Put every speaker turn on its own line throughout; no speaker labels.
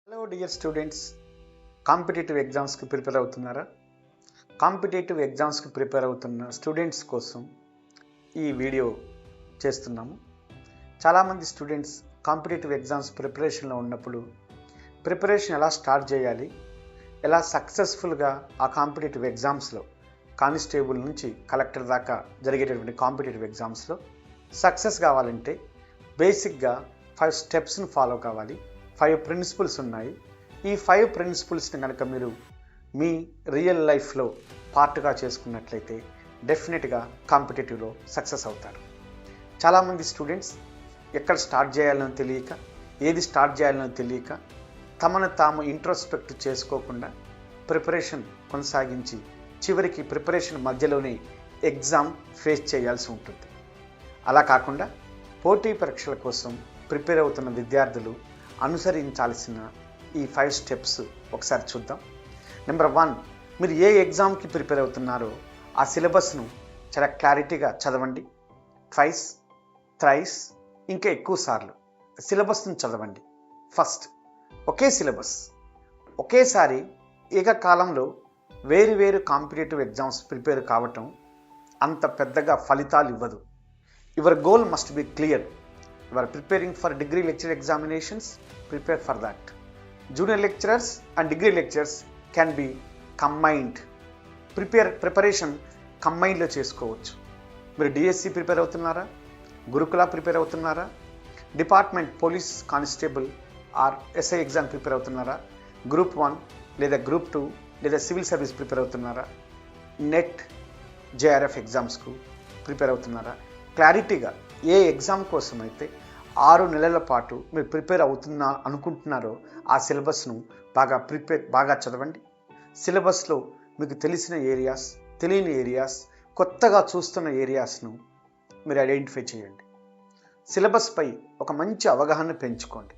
Hello dear students, competitive ఎగ్జామ్స్కి prepare అవుతున్నారా? Competitive ఎగ్జామ్స్కి ప్రిపేర్ అవుతున్న స్టూడెంట్స్ కోసం ఈ వీడియో చేస్తున్నాము. చాలామంది స్టూడెంట్స్ కాంపిటేటివ్ ఎగ్జామ్స్ ప్రిపరేషన్లో ఉన్నప్పుడు ప్రిపరేషన్ ఎలా స్టార్ట్ చేయాలి, ఎలా సక్సెస్ఫుల్గా ఆ కాంపిటేటివ్ ఎగ్జామ్స్లో కానిస్టేబుల్ నుంచి కలెక్టర్ దాకా జరిగేటటువంటి కాంపిటేటివ్ ఎగ్జామ్స్లో సక్సెస్ కావాలంటే బేసిక్గా 5 స్టెప్స్ని ఫాలో కావాలి. 5 ప్రిన్సిపల్స్ ఉన్నాయి. ఈ 5 ప్రిన్సిపల్స్ని కనుక మీరు మీ రియల్ లైఫ్లో పార్ట్గా చేసుకున్నట్లయితే డెఫినెట్గా కాంపిటేటివ్లో సక్సెస్ అవుతారు. చాలామంది స్టూడెంట్స్ ఎక్కడ స్టార్ట్ చేయాలో తెలియక, ఏది స్టార్ట్ చేయాలో తెలియక తమను తాము ఇంట్రోస్పెక్ట్ చేసుకోకుండా ప్రిపరేషన్ కొనసాగించి చివరికి ప్రిపరేషన్ మధ్యలోనే ఎగ్జామ్ ఫేస్ చేయాల్సి ఉంటుంది. అలా కాకుండా పోటీ పరీక్షల కోసం ప్రిపేర్ అవుతున్న విద్యార్థులు అనుసరించాల్సిన ఈ 5 స్టెప్స్ ఒకసారి చూద్దాం. నెంబర్ 1, మీరు ఏ ఎగ్జామ్కి ప్రిపేర్ అవుతున్నారో ఆ సిలబస్ను చాలా క్లారిటీగా చదవండి. ట్వైస్, థ్రైస్, ఇంకా ఎక్కువ సార్లు సిలబస్ను చదవండి. ఫస్ట్, ఒకే సిలబస్ ఒకేసారి ఏకకాలంలో వేరు కాంపిటేటివ్ ఎగ్జామ్స్ ప్రిపేర్ కావటం అంత పెద్దగా ఫలితాలు ఇవ్వదు. Your goal must be clear. You are preparing for degree lecture examinations, prepare for that. Junior lecturers and degree lectures can be combined. Preparation కంబైన్లో చేసుకోవచ్చు. మీరు డిఎస్సి ప్రిపేర్ అవుతున్నారా, గురుకుల ప్రిపేర్ అవుతున్నారా, department police constable or SI exam prepare అవుతున్నారా, group 1 లేదా group 2 లేదా civil service prepare అవుతున్నారా, NET JRF ఎగ్జామ్స్కు ప్రిపేర్ అవుతున్నారా, క్లారిటీగా ఏ ఎగ్జామ్ కోసం అయితే 6 నెలల పాటు మీరు ప్రిపేర్ అనుకుంటున్నారో ఆ సిలబస్ను బాగా చదవండి. సిలబస్లో మీకు తెలిసిన ఏరియాస్, తెలియని ఏరియాస్, కొత్తగా చూస్తున్న ఏరియాస్ను మీరు ఐడెంటిఫై చేయండి. సిలబస్పై ఒక మంచి అవగాహన పెంచుకోండి.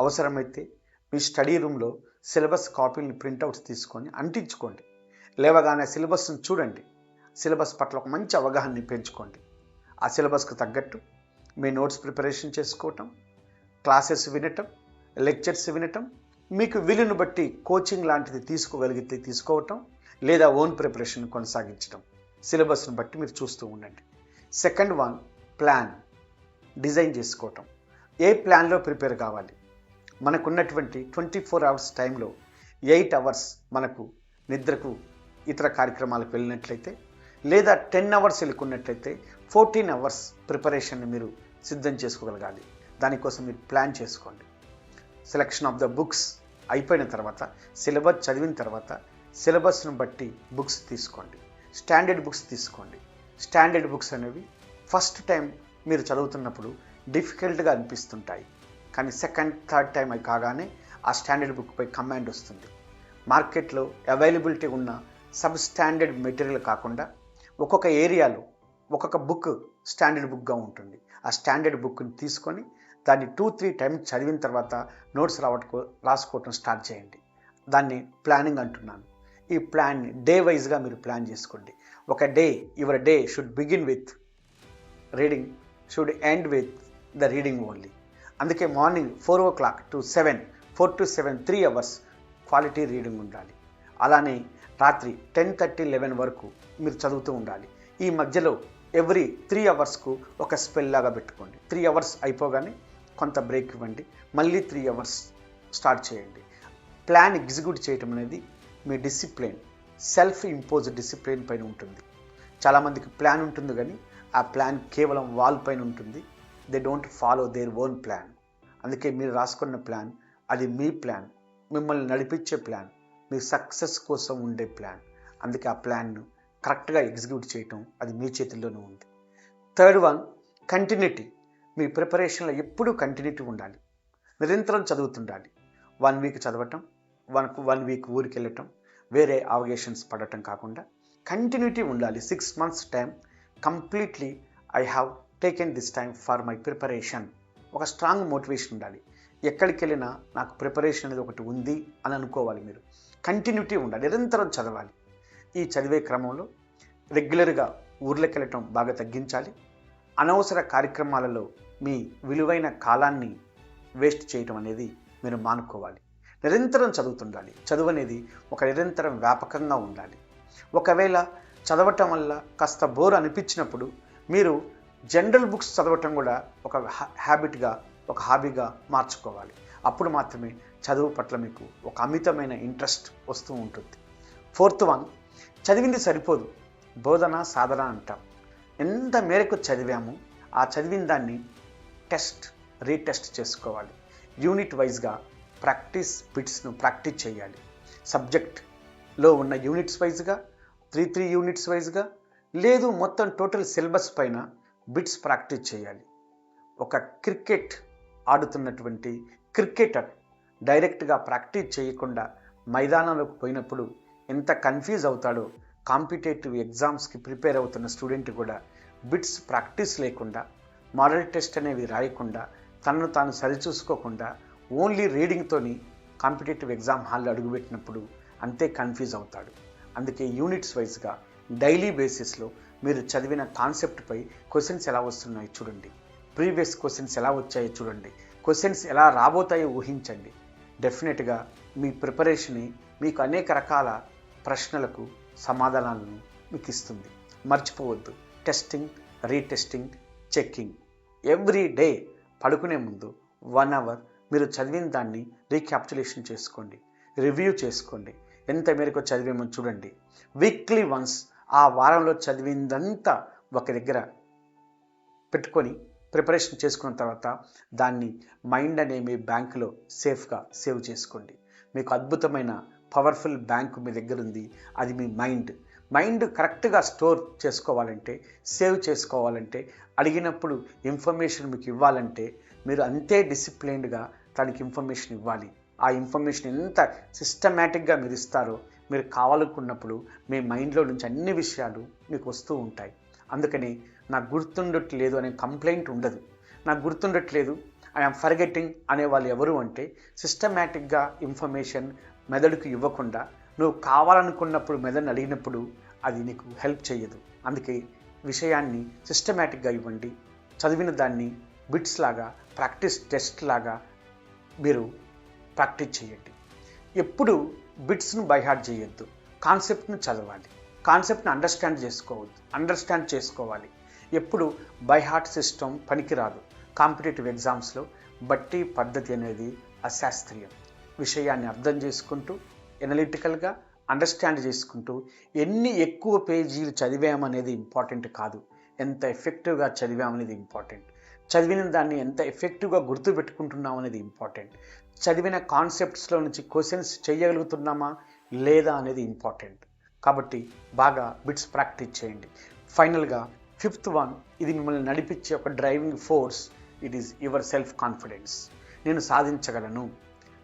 అవసరమైతే మీ స్టడీ రూమ్లో సిలబస్ కాపీని ప్రింట్అవుట్స్ తీసుకొని అంటించుకోండి. లేవగానే సిలబస్ను చూడండి. సిలబస్ పట్ల ఒక మంచి అవగాహనని పెంచుకోండి. ఆ సిలబస్కు తగ్గట్టు మీ నోట్స్ ప్రిపరేషన్ చేసుకోవటం, క్లాసెస్ వినటం, లెక్చర్స్ వినటం, మీకు వీలును బట్టి కోచింగ్ లాంటిది తీసుకోగలిగితే తీసుకోవటం, లేదా ఓన్ ప్రిపరేషన్ కొనసాగించడం. సిలబస్ను బట్టి మీరు చూస్తూ ఉండండి. సెకండ్ 1, ప్లాన్ డిజైన్ చేసుకోవటం. ఏ ప్లాన్లో ప్రిపేర్ కావాలి? మనకున్నటువంటి 24 అవర్స్ టైంలో 8 అవర్స్ మనకు నిద్రకు ఇతర కార్యక్రమాలకు వెళ్ళినట్లయితే, లేదా 10 అవర్స్ వెళ్ళుకున్నట్లయితే 14 అవర్స్ ప్రిపరేషన్ని మీరు సిద్ధం చేసుకోగలగాలి. దానికోసం మీరు ప్లాన్ చేసుకోండి. సెలెక్షన్ ఆఫ్ ద బుక్స్ అయిపోయిన తర్వాత, సిలబస్ చదివిన తర్వాత సిలబస్ను బట్టి బుక్స్ తీసుకోండి. స్టాండర్డ్ బుక్స్ తీసుకోండి. స్టాండర్డ్ బుక్స్ అనేవి ఫస్ట్ టైం మీరు చదువుతున్నప్పుడు డిఫికల్ట్గా అనిపిస్తుంటాయి. కానీ సెకండ్, థర్డ్ టైం అవి కాగానే ఆ స్టాండర్డ్ బుక్పై కమాండ్ వస్తుంది. మార్కెట్లో అవైలబిలిటీ ఉన్న సబ్ స్టాండర్డ్ మెటీరియల్ కాకుండా ఒక్కొక్క ఏరియాలో ఒక్కొక్క బుక్ స్టాండర్డ్ బుక్గా ఉంటుంది. ఆ స్టాండర్డ్ బుక్ని తీసుకొని దాన్ని 2-3 టైమ్స్ చదివిన తర్వాత నోట్స్ రాసుకోవటం స్టార్ట్ చేయండి. దాన్ని ప్లానింగ్ అంటున్నాను. ఈ ప్లాన్ని డే వైజ్గా మీరు ప్లాన్ చేసుకోండి. ఒక day, your day should begin with reading, should end with the reading only. అందుకే morning 4 o'clock to 7, 4 to 7, 3 hours quality reading ఉండాలి. అలానే రాత్రి 10:30, 11 వరకు మీరు చదువుతూ ఉండాలి. ఈ మధ్యలో ఎవ్రీ 3 అవర్స్కు ఒక స్పెల్ లాగా పెట్టుకోండి. 3 అవర్స్ అయిపోగానే కొంత బ్రేక్ ఇవ్వండి. మళ్ళీ 3 అవర్స్ స్టార్ట్ చేయండి. ప్లాన్ ఎగ్జిక్యూట్ చేయటం అనేది మీ డిసిప్లిన్, సెల్ఫ్ ఇంపోజ్ డిసిప్లిన్ పైన ఉంటుంది. చాలామందికి ప్లాన్ ఉంటుంది కానీ ఆ ప్లాన్ కేవలం వాల్ పైన ఉంటుంది. They don't follow their own plan. అందుకే మీరు రాసుకున్న ప్లాన్ అది మీ ప్లాన్, మిమ్మల్ని నడిపించే ప్లాన్, మీ సక్సెస్ కోసం ఉండే ప్లాన్. అందుకే ఆ ప్లాన్ను కరెక్ట్గా ఎగ్జిక్యూట్ చేయటం అది మీ చేతుల్లోనే ఉంది. Third 1, continuity. మీ ప్రిపరేషన్లో ఎప్పుడూ కంటిన్యూటీ ఉండాలి. నిరంతరం చదువుతుండాలి. 1 వీక్ చదవటం, 1 వీక్ ఊరికి వెళ్ళటం, వేరే అవగేషన్స్ పడటం కాకుండా కంటిన్యూటీ ఉండాలి. 6 months time completely I have taken this time for my preparation. ఒక స్ట్రాంగ్ మోటివేషన్ ఉండాలి. ఎక్కడికి వెళ్ళినా నాకు ప్రిపరేషన్ అనేది ఒకటి ఉంది అని అనుకోవాలి. మీరు కంటిన్యూటీ ఉండాలి, నిరంతరం చదవాలి. ఈ చదివే క్రమంలో రెగ్యులర్గా ఊర్లోకి వెళ్ళటం బాగా తగ్గించాలి. అనవసర కార్యక్రమాలలో మీ విలువైన కాలాన్ని వేస్ట్ చేయటం అనేది మీరు మానుకోవాలి. నిరంతరం చదువుతుండాలి. చదువు అనేది ఒక నిరంతరం వ్యాపకంగా ఉండాలి. ఒకవేళ చదవటం వల్ల కాస్త బోర్ అనిపించినప్పుడు మీరు జనరల్ బుక్స్ చదవటం కూడా ఒక హ్యాబిట్గా, ఒక హాబీగా మార్చుకోవాలి. అప్పుడు మాత్రమే చదువు పట్ల మీకు ఒక అమితమైన ఇంట్రెస్ట్ వస్తూ ఉంటుంది. 4th వన్, చదివింది సరిపోదు, బోధన సాధన అంటాం. ఎంత మేరకు చదివామో ఆ చదివిన దాన్ని రీటెస్ట్ చేసుకోవాలి. యూనిట్ వైజ్గా ప్రాక్టీస్ బిట్స్ను ప్రాక్టీస్ చేయాలి. సబ్జెక్ట్లో ఉన్న యూనిట్స్ వైజ్గా, 3 యూనిట్స్ వైజ్గా, లేదు మొత్తం టోటల్ సిలబస్ పైన బిట్స్ ప్రాక్టీస్ చేయాలి. ఒక క్రికెట్ ఆడుతున్నటువంటి క్రికెటర్ డైరెక్ట్గా ప్రాక్టీస్ చేయకుండా మైదానంలోకి పోయినప్పుడు ఎంత కన్ఫ్యూజ్ అవుతాడో, కాంపిటేటివ్ ఎగ్జామ్స్కి ప్రిపేర్ అవుతున్న స్టూడెంట్ కూడా బిట్స్ ప్రాక్టీస్ లేకుండా, మోడల్ టెస్ట్ అనేవి రాయకుండా, తనను తాను సరిచూసుకోకుండా ఓన్లీ రీడింగ్తోని కాంపిటేటివ్ ఎగ్జామ్ హాల్లో అడుగుపెట్టినప్పుడు అంతే కన్ఫ్యూజ్ అవుతాడు. అందుకే యూనిట్స్ వైజ్గా డైలీ బేసిస్లో మీరు చదివిన కాన్సెప్ట్పై క్వశ్చన్స్ ఎలా వస్తున్నాయో చూడండి, ప్రీవియస్ క్వశ్చన్స్ ఎలా వచ్చాయో చూడండి, క్వశ్చన్స్ ఎలా రాబోతాయో ఊహించండి. డెఫినెట్గా మీ ప్రిపరేషనే మీకు అనేక రకాల ప్రశ్నలకు సమాధానాలను మీకు ఇస్తుంది. మర్చిపోవద్దు, testing, retesting, checking. Every day పడుకునే ముందు 1 అవర్ మీరు చదివిన దాన్ని రీక్యాప్చులేషన్ చేసుకోండి, రివ్యూ చేసుకోండి. ఎంత మేరకు చదివేమో చూడండి. వీక్లీ వన్స్ ఆ వారంలో చదివిందంతా ఒక దగ్గర పెట్టుకొని ప్రిపరేషన్ చేసుకున్న తర్వాత దాన్ని మైండ్ అనే మీ బ్యాంకులో సేఫ్గా సేవ్ చేసుకోండి. మీకు అద్భుతమైన పవర్ఫుల్ బ్యాంకు మీ దగ్గర ఉంది, అది మీ మైండ్ కరెక్ట్గా స్టోర్ చేసుకోవాలంటే, సేవ్ చేసుకోవాలంటే, అడిగినప్పుడు ఇన్ఫర్మేషన్ మీకు ఇవ్వాలంటే మీరు అంతే డిసిప్లైన్డ్గా దానికి ఇన్ఫర్మేషన్ ఇవ్వాలి. ఆ ఇన్ఫర్మేషన్ ఎంత సిస్టమేటిక్గా మీరు ఇస్తారో మీరు కావాలనుకున్నప్పుడు మీ మైండ్లో నుంచి అన్ని విషయాలు మీకు వస్తూ ఉంటాయి. అందుకని నాకు గుర్తుండట్లేదు అనే కంప్లైంట్ ఉండదు. నాకు గుర్తుండట్లేదు, ఐఎమ్ ఫర్గెటింగ్ అనేవాళ్ళు ఎవరు అంటే సిస్టమేటిక్గా ఇన్ఫర్మేషన్ మెదడుకు ఇవ్వకుండా నువ్వు కావాలనుకున్నప్పుడు మెదడుని అడిగినప్పుడు అది నీకు హెల్ప్ చేయదు. అందుకే విషయాన్ని సిస్టమేటిక్గా ఇవ్వండి. చదివిన దాన్ని బిట్స్ లాగా, ప్రాక్టీస్ టెస్ట్ లాగా మీరు ప్రాక్టీస్ చేయండి. ఎప్పుడు బిట్స్ను బైహార్ట్ చేయొద్దు, కాన్సెప్ట్ను చదవాలి, కాన్సెప్ట్ని అండర్స్టాండ్ చేసుకోవాలి. ఎప్పుడు బైహార్ట్ సిస్టమ్ పనికిరాదు. కాంపిటేటివ్ ఎగ్జామ్స్లో బట్టి పద్ధతి అనేది అశాస్త్రీయం. విషయాన్ని అర్థం చేసుకుంటూ, ఎనలిటికల్గా అండర్స్టాండ్ చేసుకుంటూ, ఎన్ని ఎక్కువ పేజీలు చదివామనేది ఇంపార్టెంట్ కాదు, ఎంత ఎఫెక్టివ్గా చదివామనేది ఇంపార్టెంట్. చదివిన దాన్ని ఎంత ఎఫెక్టివ్గా గుర్తుపెట్టుకుంటున్నాం అనేది ఇంపార్టెంట్. చదివిన కాన్సెప్ట్స్లో నుంచి క్వశ్చన్స్ చేయగలుగుతున్నామా లేదా అనేది ఇంపార్టెంట్. కాబట్టి బాగా బిట్స్ ప్రాక్టీస్ చేయండి. ఫైనల్గా 5th వన్, ఇది మిమ్మల్ని నడిపించే ఒక driving force. It is your self confidence. నేను సాధించగలను,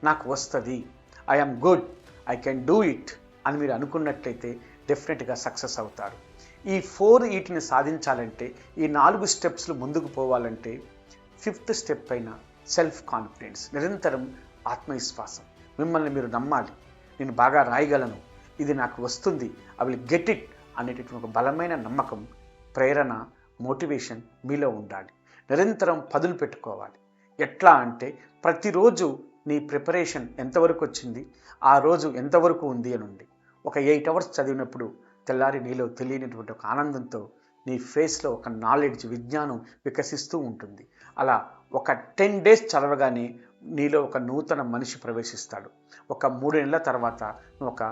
నాకు వస్తుంది, I'm good, I can do it అని మీరు అనుకున్నట్లయితే డెఫినెట్గా సక్సెస్ అవుతారు. ఈ 4 వీటిని సాధించాలంటే, ఈ 4 స్టెప్స్లు ముందుకు పోవాలంటే 5th స్టెప్ పైన సెల్ఫ్ కాన్ఫిడెన్స్, నిరంతరం ఆత్మవిశ్వాసం. మిమ్మల్ని మీరు నమ్మాలి. నేను బాగా రాయగలను, ఇది నాకు వస్తుంది, ఐ విల్ గెట్ ఇట్ అనేటటువంటి ఒక బలమైన నమ్మకం, ప్రేరణ, మోటివేషన్ మీలో ఉండాలి. నిరంతరం పదులు పెట్టుకోవాలి. ఎట్లా అంటే ప్రతిరోజు నీ ప్రిపరేషన్ ఎంతవరకు వచ్చింది, ఆ రోజు ఎంతవరకు ఉంది అని ఉంది. ఒక 8 అవర్స్ చదివినప్పుడు తెల్లారి నీలో తెలియనటువంటి ఒక ఆనందంతో నీ ఫేస్లో ఒక నాలెడ్జ్, విజ్ఞానం వికసిస్తూ ఉంటుంది. అలా ఒక 10 డేస్ చదవగానే నీలో ఒక నూతన మనిషి ప్రవేశిస్తాడు. ఒక 3 నెలల తర్వాత నువ్వు ఒక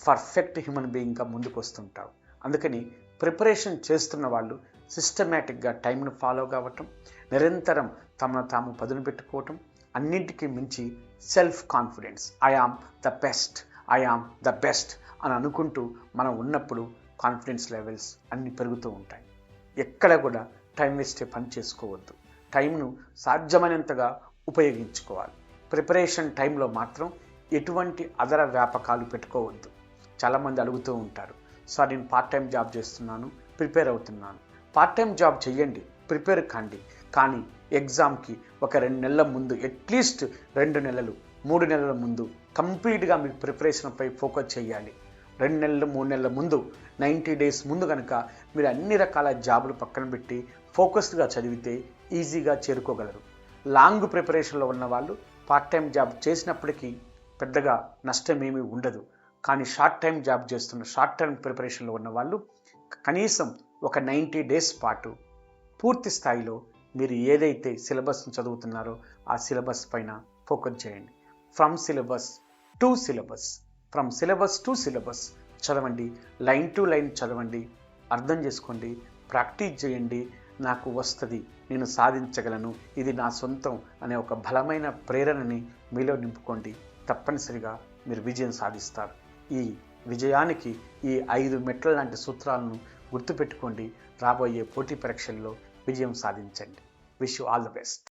పర్ఫెక్ట్ హ్యూమన్ బీయింగ్గా ముందుకు వస్తుంటావు. అందుకని ప్రిపరేషన్ చేస్తున్న వాళ్ళు సిస్టమేటిక్గా టైంను ఫాలో కావటం, నిరంతరం తమను తాము పదును పెట్టుకోవటం, అన్నింటికీ మించి self confidence, I am the best అని అనుకుంటూ మనం ఉన్నప్పుడు కాన్ఫిడెన్స్ లెవెల్స్ అన్నీ పెరుగుతూ ఉంటాయి. ఎక్కడ కూడా టైం వేస్టే పని చేసుకోవద్దు. టైంను సాధ్యమైనంతగా ఉపయోగించుకోవాలి. ప్రిపరేషన్ టైంలో మాత్రం ఎటువంటి అదర వ్యాపకాలు పెట్టుకోవద్దు. చాలామంది అడుగుతూ ఉంటారు, సార్ నేను పార్ట్ టైం జాబ్ చేస్తున్నాను, ప్రిపేర్ అవుతున్నాను. పార్ట్ టైం జాబ్ చేయండి, ప్రిపేర్ కాండి, కానీ ఎగ్జామ్కి ఒక 2 నెలల ముందు, అట్లీస్ట్ 2 నెలలు 3 నెలల ముందు కంప్లీట్గా మీకు ప్రిపరేషన్పై ఫోకస్ చేయాలి. 2 నెలలు 3 నెలల ముందు, 90 డేస్ ముందు కనుక మీరు అన్ని రకాల జాబులు పక్కన పెట్టి ఫోకస్డ్గా చదివితే ఈజీగా చేరుకోగలరు. లాంగ్ ప్రిపరేషన్లో ఉన్న వాళ్ళు పార్ట్ టైం జాబ్ చేసినప్పటికీ పెద్దగా నష్టమేమీ ఉండదు. కానీ షార్ట్ టైం జాబ్ చేస్తున్న షార్ట్ టర్మ్ ప్రిపరేషన్లో ఉన్న వాళ్ళు కనీసం ఒక 90 డేస్ పాటు పూర్తి స్థాయిలో మీరు ఏదైతే సిలబస్ను చదువుతున్నారో ఆ సిలబస్ పైన ఫోకస్ చేయండి. ఫ్రమ్ సిలబస్ టు సిలబస్ చదవండి. లైన్ టు లైన్ చదవండి, అర్థం చేసుకోండి, ప్రాక్టీస్ చేయండి. నాకు వస్తుంది, నేను సాధించగలను, ఇది నా సొంతం అనే ఒక బలమైన ప్రేరణని మీలో నింపుకోండి. తప్పనిసరిగా మీరు విజయం సాధిస్తారు. ఈ విజయానికి ఈ 5 మెట్ల లాంటి సూత్రాలను గుర్తుపెట్టుకోండి. రాబోయే పోటీ పరీక్షల్లో విజయం సాధించండి. Wish you all the best.